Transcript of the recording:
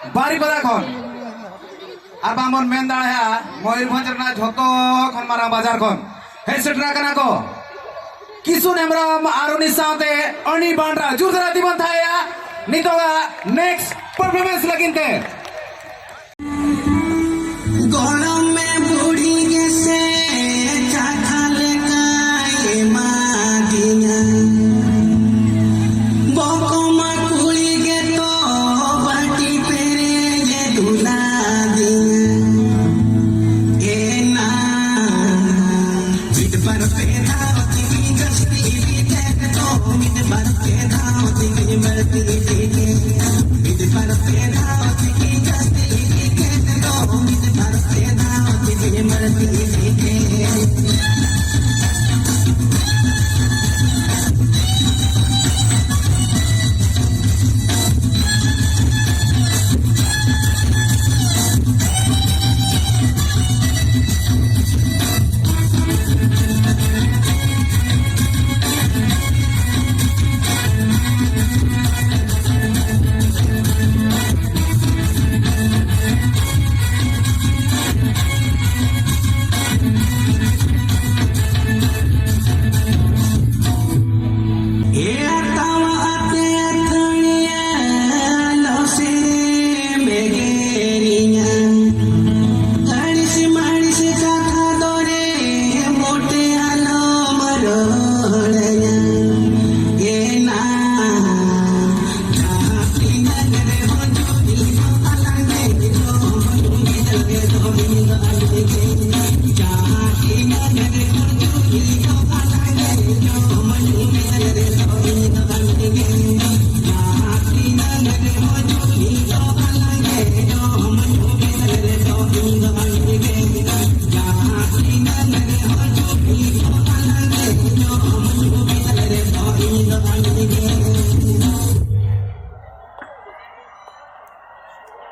बारीपदा खन और बामन मेन दाड़ा मयूरभंज झोतो खन मारा बाजार खन हे सेटरा कना को किसुन हेम्ब्रम और उनी साथे अनी बांड्रा जुरदरा दिबन थाया नितोगा नेक्स्ट परफॉर्मेंस लगिनते